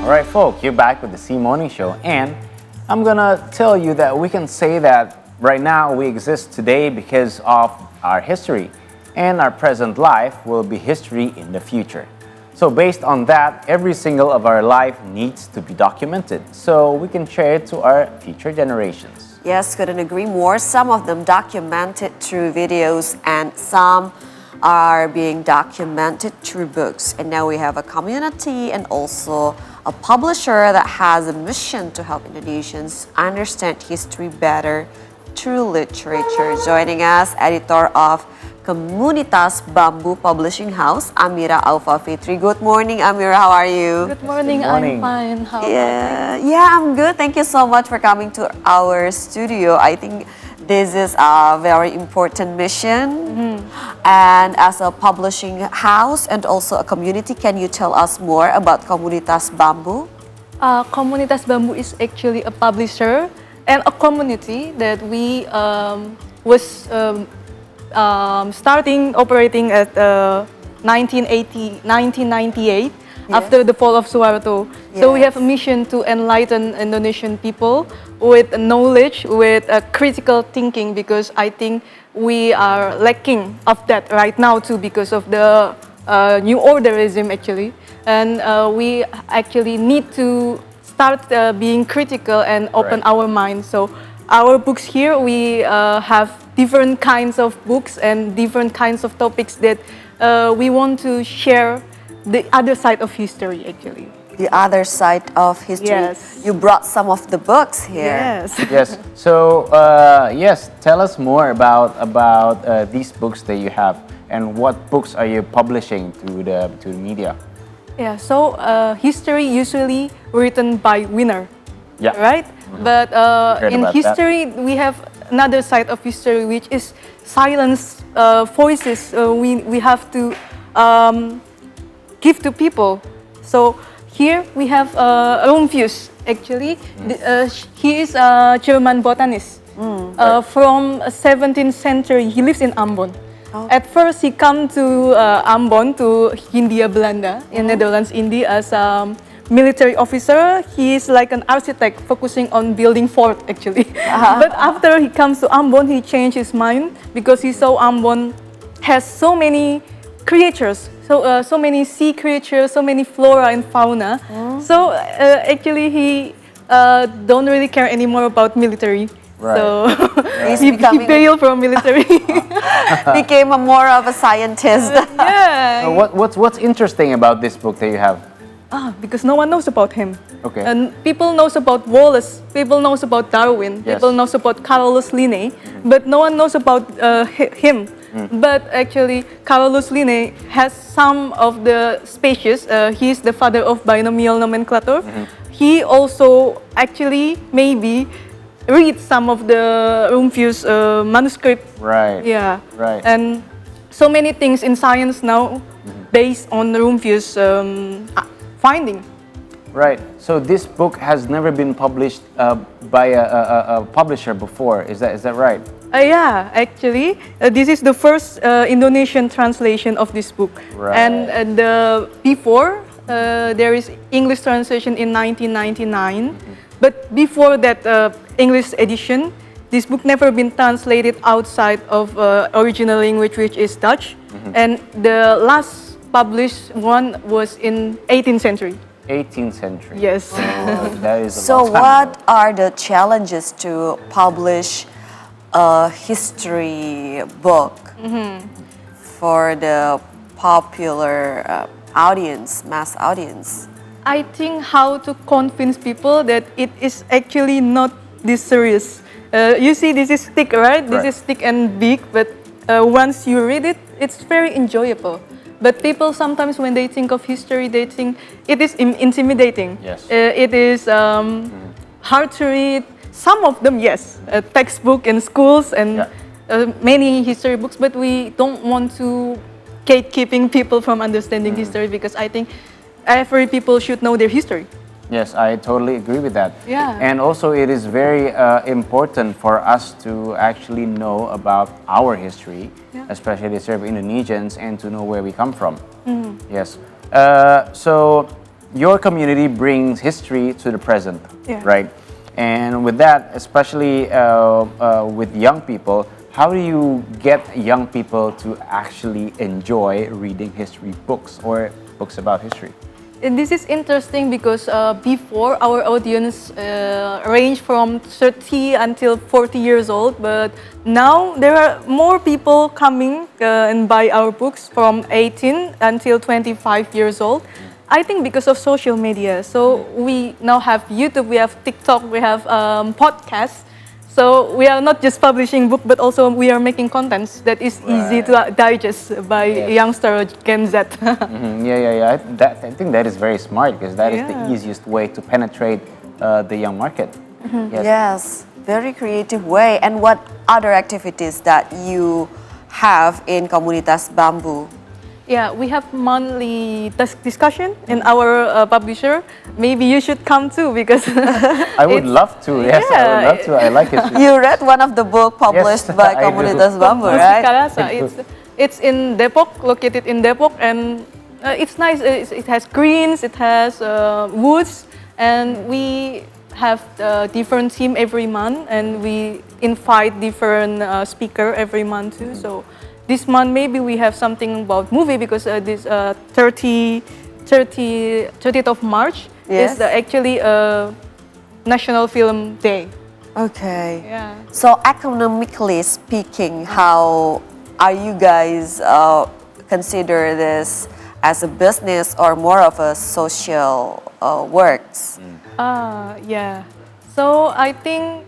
Alright folks, you're back with the C Morning Show, and I'm gonna tell you that we can say that right now we exist today because of our history, and our present life will be history in the future. So based on that, every single of our life needs to be documented so we can share it to our future generations. Yes, couldn't agree more. Some of them documented through videos and some are being documented through books. And now we have a community and also a publisher that has a mission to help Indonesians understand history better through literature. Joining us, editor of Komunitas Bambu Publishing House, Amira Aufa Fitri. Good morning, Amira. How are you? Good morning. I'm fine. How Yeah, I'm good. Thank you so much for coming to our studio. I think this is a very important mission. And as a publishing house and also a community, can you tell us more about Komunitas Bambu? Komunitas Bambu is actually a publisher and a community that we was starting operating at 1998 after the fall of Suharto. So we have a mission to enlighten Indonesian people with knowledge, with critical thinking, because I think we are lacking of that right now too because of the new orderism actually. And we actually need to start being critical and open our minds. So our books here, we have different kinds of books and different kinds of topics that we want to share the other side of history actually. The other side of history. Yes. You brought some of the books here. Yes. Yes. So yes, tell us more about these books that you have, and what books are you publishing to the media? Yeah. So history usually written by winner. Yeah. Right. But in history we have another side of history, which is silence voices. We have to give to people. So here we have Rumphius. Actually, he is a German botanist from 17th century. He lives in Ambon. At first, he came to Ambon, to Hindia Belanda, in Netherlands, India, as a military officer. He is like an architect focusing on building fort, actually. But after he comes to Ambon, he changed his mind because he saw Ambon has so many creatures, so many sea creatures, so many flora and fauna. So actually, he don't really care anymore about military. Right. So He he bailed from military. became more of a scientist. Yeah. What's interesting about this book that you have? Because no one knows about him. Okay. And people knows about Wallace, people knows about Darwin, Yes. people knows about Carolus Linnaeus, but no one knows about him. But actually, Carolus Linnaeus has some of the species. He is the father of binomial nomenclature. He also actually maybe read some of the Rumphius manuscript. Right. Yeah. Right. And so many things in science now based on Rumphius finding. Right. So this book has never been published by a publisher before. Is that right? Yeah, actually, this is the first Indonesian translation of this book. Right. And before, there is English translation in 1999. But before that English edition, this book never been translated outside of original language, which is Dutch. And the last published one was in 18th century. 18th century. Yes. That is a So long time what ago. are the challenges to publish a history book for the popular audience, mass audience? I think how to convince people that it is actually not this serious. You see, this is thick, right? This is thick and big, but once you read it, it's very enjoyable. But people sometimes, when they think of history, they think it is intimidating. Yes. It is hard to read. Some of them, yes, textbook in schools and many history books. But we don't want to gatekeeping people from understanding history, because I think every people should know their history. Yes, I totally agree with that. Yeah. And also it is very important for us to actually know about our history, especially the Serb Indonesians, and to know where we come from. Yes. So your community brings history to the present, Yeah. right? And with that, especially with young people, how do you get young people to actually enjoy reading history books or books about history? And this is interesting because before our audience ranged from 30 until 40 years old, but now there are more people coming and buy our books from 18 until 25 years old. I think because of social media. So we now have YouTube, we have TikTok, we have podcasts. So we are not just publishing book, but also we are making contents that is easy to digest by youngster Gen Z. Yeah. I think that is very smart because that is the easiest way to penetrate the young market. Yes, very creative way. And what other activities that you have in Komunitas Bambu? Yeah, we have monthly discussion in our publisher. Maybe you should come too because I would love to. Yes, I would love to. I like history. You read one of the book published Yes, by I do. Komunitas Bambu, Musik right? Karasa. It's in Depok, located in Depok, and it's nice. It has greens, it has woods, and we have different theme every month, and we invite different speaker every month too. So this month maybe we have something about movie because this 30th of March Yes. is actually a National Film Day. Okay. Yeah. So economically speaking, how are you guys consider this as a business or more of a social works? Yeah. So I think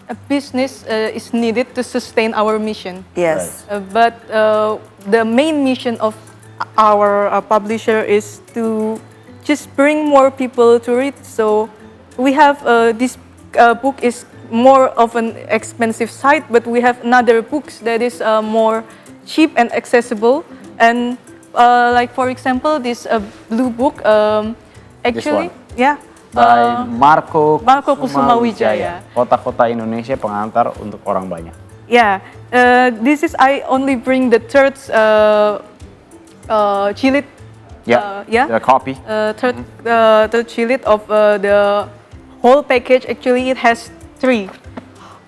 a business is needed to sustain our mission. Yes. But the main mission of our publisher is to just bring more people to read. So we have this book is more of an expensive site, but we have another books that is more cheap and accessible. And like for example, this blue book, actually, one? yeah. By Marco Kusuma Wijaya. Kota-kota Indonesia pengantar untuk orang banyak. Yeah, this is I only bring the third jilid. The copy. Third jilid of the whole package. Actually, it has 3.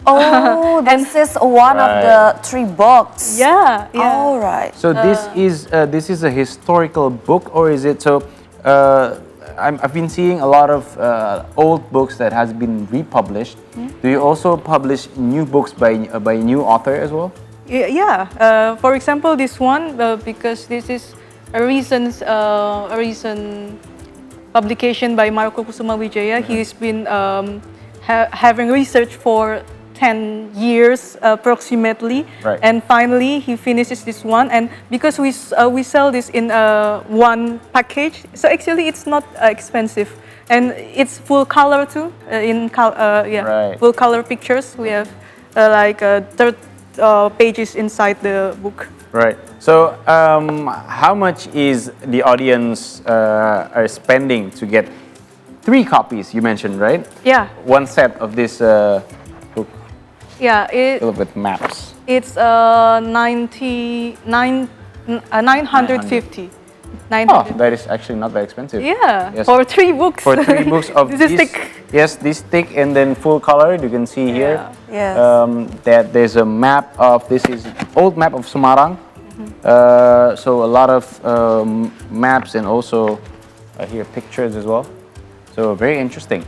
Oh, this is one of the 3 books. Yeah. All right. So this is a historical book, or is it so? I've been seeing a lot of old books that has been republished. Do you also publish new books by new author as well? Yeah. For example, this one because this is a recent publication by Marco Kusuma Wijaya. He's been having research for 10 years approximately, and finally he finishes this one. And because we sell this in one package, so actually it's not expensive, and it's full color too. Full color pictures. We have like 30 pages inside the book. Right. So how much is the audience are spending to get 3 copies? You mentioned, right? Yeah. One set of this book. Yeah, Filled with maps. It's 950. 950. Oh, that is actually not that expensive. Yeah, Yes. for 3 books. For 3 books of this is thick. Yes, this thick and then full color. You can see here. Yes. That there's a map of this is old map of Semarang. So a lot of maps and also here pictures as well. So very interesting.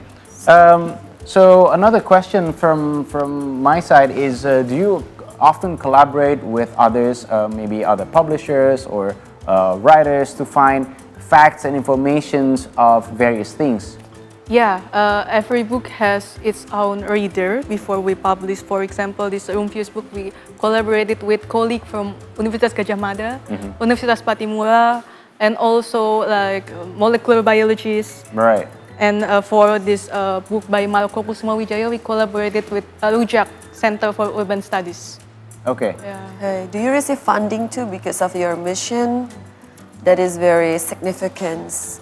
So another question from my side is, do you often collaborate with others, maybe other publishers or writers to find facts and informations of various things? Yeah, every book has its own reader before we publish. For example, this Rumphius book, we collaborated with colleague from Universitas Gadjah Mada, Universitas Patimura, and also like molecular biologists. Right. And for this book by Marco Kusuma Wijaya, we collaborated with Rujak Center for Urban Studies. Okay. Okay. Do you receive funding too because of your mission? That is very significant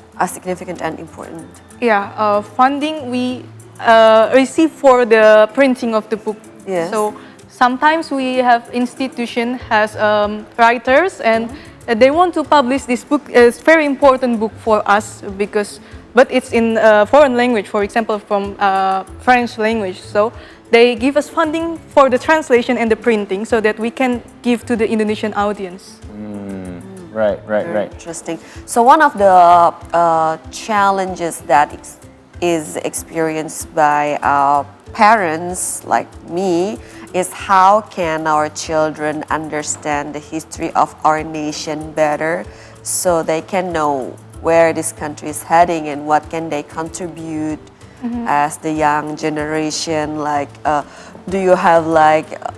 and important. Yeah, funding we receive for the printing of the book. Yes. So sometimes we have institution has writers and they want to publish this book. It's a very important book for us but it's in foreign language, for example, from French language. So they give us funding for the translation and the printing so that we can give to the Indonesian audience. Right. Very interesting. So one of the challenges that is experienced by our parents like me is how can our children understand the history of our nation better so they can know where this country is heading and what can they contribute as the young generation. Like, do you have like a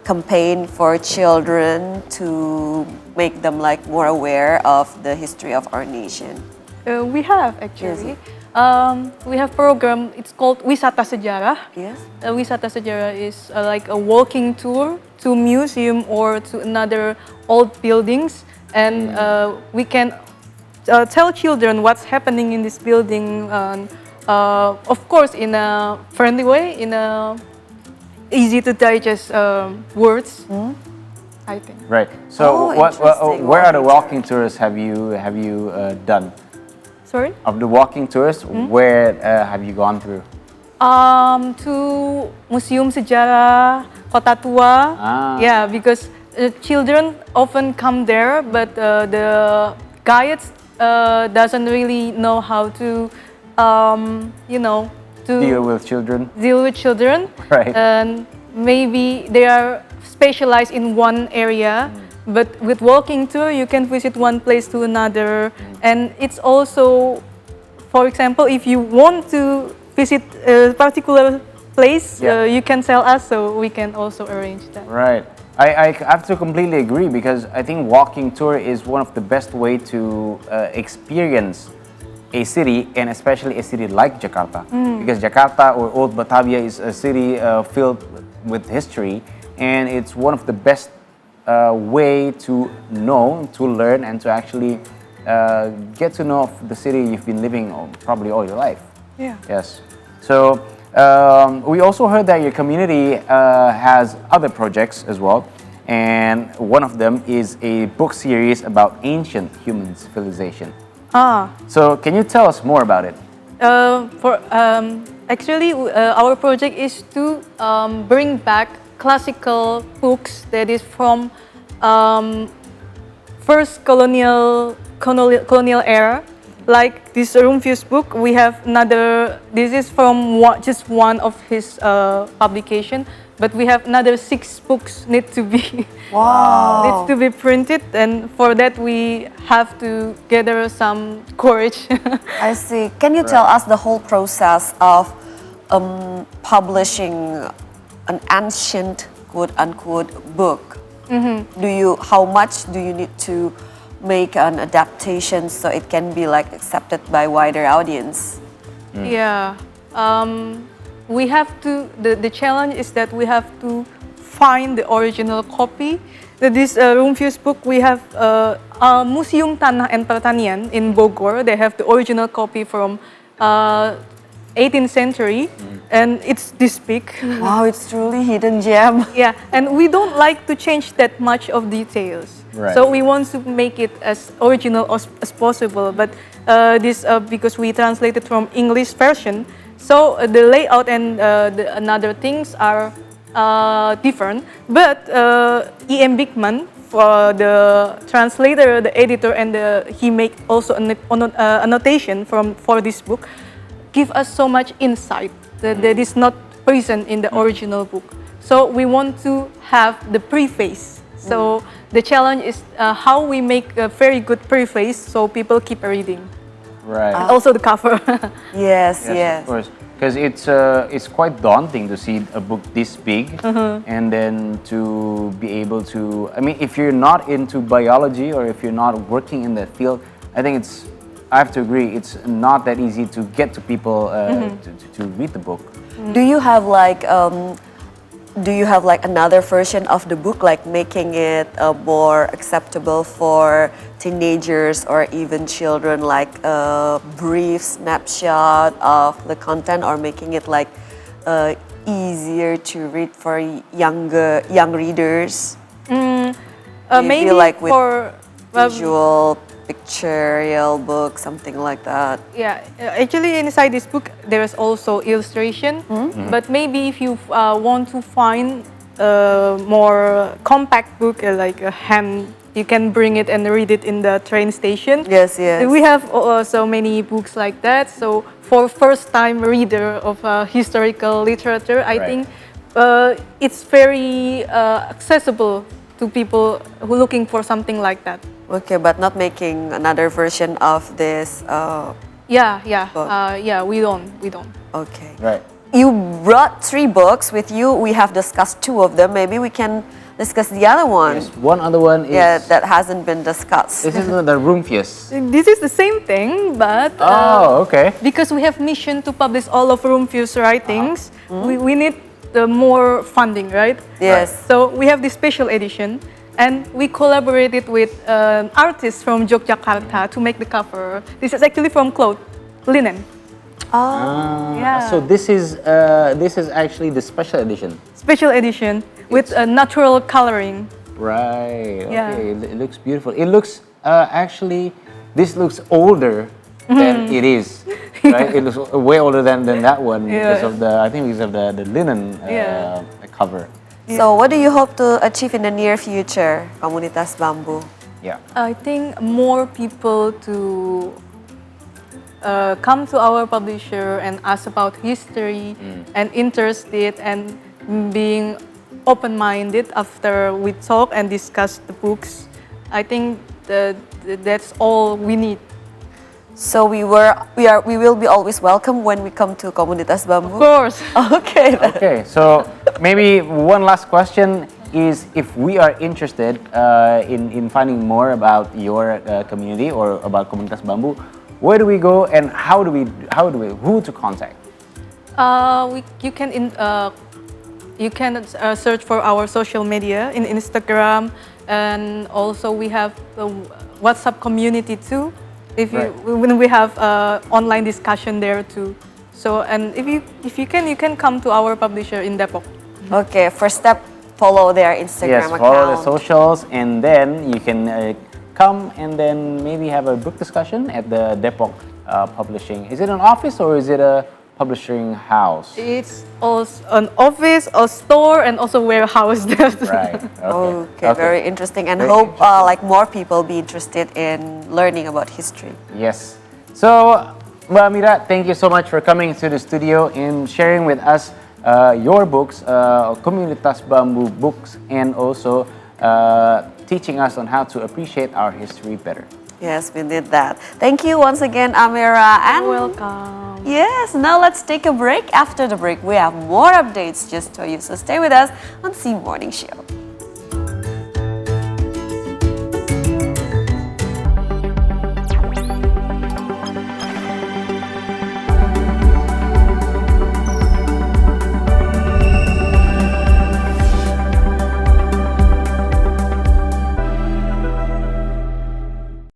campaign for children to make them like more aware of the history of our nation? We have actually. We have program. It's called Wisata Sejarah. Yes. Wisata Sejarah is like a walking tour to museum or to another old buildings, and we can tell children what's happening in this building. Of course, in a friendly way, in a easy to digest words. I think. Right. So, where are the walking tours have you done? Sorry? Of the walking tours, where have you gone through? To Museum Sejarah Kota Tua. Yeah, because children often come there, but the guides doesn't really know how to, to deal with children. Right. And maybe they are specialized in one area. But with walking tour, you can visit one place to another. And it's also, for example, if you want to visit a particular place, you can tell us so we can also arrange that. Right. I have to completely agree because I think walking tour is one of the best way to experience a city, and especially a city like Jakarta. Because Jakarta or Old Batavia is a city filled with history, and it's one of the best way to know, to learn, and to actually get to know the city you've been living probably all your life. Yeah. Yes. So we also heard that your community has other projects as well, and one of them is a book series about ancient human civilization. So can you tell us more about it? Actually, our project is to bring back classical books that is from first colonial era. Like this Rumphius book, we have another. This is from just one of his publication, but we have another 6 books need to be needs to be printed, and for that we have to gather some courage. I see. Can you tell us the whole process of publishing an ancient, quote unquote, book? How much do you need to make an adaptation so it can be like accepted by wider audience? Yeah, we have to. The challenge is that we have to find the original copy. This Rumphius book, we have Museum Tanah and Pertanian in Bogor. They have the original copy from 18th century, and it's this big. Wow, it's truly hidden gem. Yeah, and we don't like to change that much of details. Right. So we want to make it as original as possible. But this because we translated from English version, so the layout and the another things are different. But E.M. Bigman, for the translator, the editor, and he make also an annotation for this book, give us so much insight that is not present in the original book. So we want to have the preface. So the challenge is how we make a very good preface so people keep reading. Right. Also the cover. Yes. Of course. Because it's quite daunting to see a book this big, and then to be able to. I mean, if you're not into biology or if you're not working in that field, I think I have to agree, it's not that easy to get to people to read the book. Do you have like another version of the book, like making it more acceptable for teenagers or even children, like a brief snapshot of the content, or making it like easier to read for young readers? Maybe visual, pictorial book, something like that. Yeah, actually inside this book there is also illustration, but maybe if you want to find a more compact book, like a hand, you can bring it and read it in the train station. Yes, yes. We have so many books like that. So for first-time reader of historical literature, I think it's very accessible to people who are looking for something like that. Okay, but not making another version of this. Yeah, we don't. Okay. Right. You brought 3 books with you. We have discussed 2 of them. Maybe we can discuss the other one. Yes, one other one is... Yeah, that hasn't been discussed. This is the Rumphius. This is the same thing, but okay. because we have mission to publish all of Rumphius writings, we need more funding, right? Yes. So we have this special edition, and we collaborated with artists from Yogyakarta to make the cover. This is actually from cloth, linen. Yeah. So this is actually the special edition. Special edition with a natural coloring. Right. Yeah. Okay. It looks beautiful. It looks actually, this looks older than it is. Right. It looks way older than that one because of the, I think because of the linen cover. So what do you hope to achieve in the near future, Komunitas Bambu? Yeah. I think more people to come to our publisher and ask about history and interested and being open-minded after we talk and discuss the books. I think that's all we need. So we will be always welcome when we come to Komunitas Bambu. Of course. Okay. Okay. So maybe one last question is, if we are interested in finding more about your community or about Komunitas Bambu, where do we go and who to contact? You can search for our social media in Instagram, and also we have the WhatsApp community too. When we have online discussion there too. So, and if you can come to our publisher in Depok. Okay, first step, follow their Instagram account. Yes, follow the socials, and then you can come and then maybe have a book discussion at the Depok Publishing. Is it an office or is it a publishing house? It's also an office, a store, and also warehouse. Right. Okay, very interesting, and hope like more people be interested in learning about history. Yes. So, Mbak Amira, thank you so much for coming to the studio and sharing with us your books, Komunitas Bambu books, and also teaching us on how to appreciate our history better. Yes, we did that. Thank you once again, Amira. And You're welcome. yes, now let's take a break. After the break, we have more updates just for you. So stay with us on C Morning Show.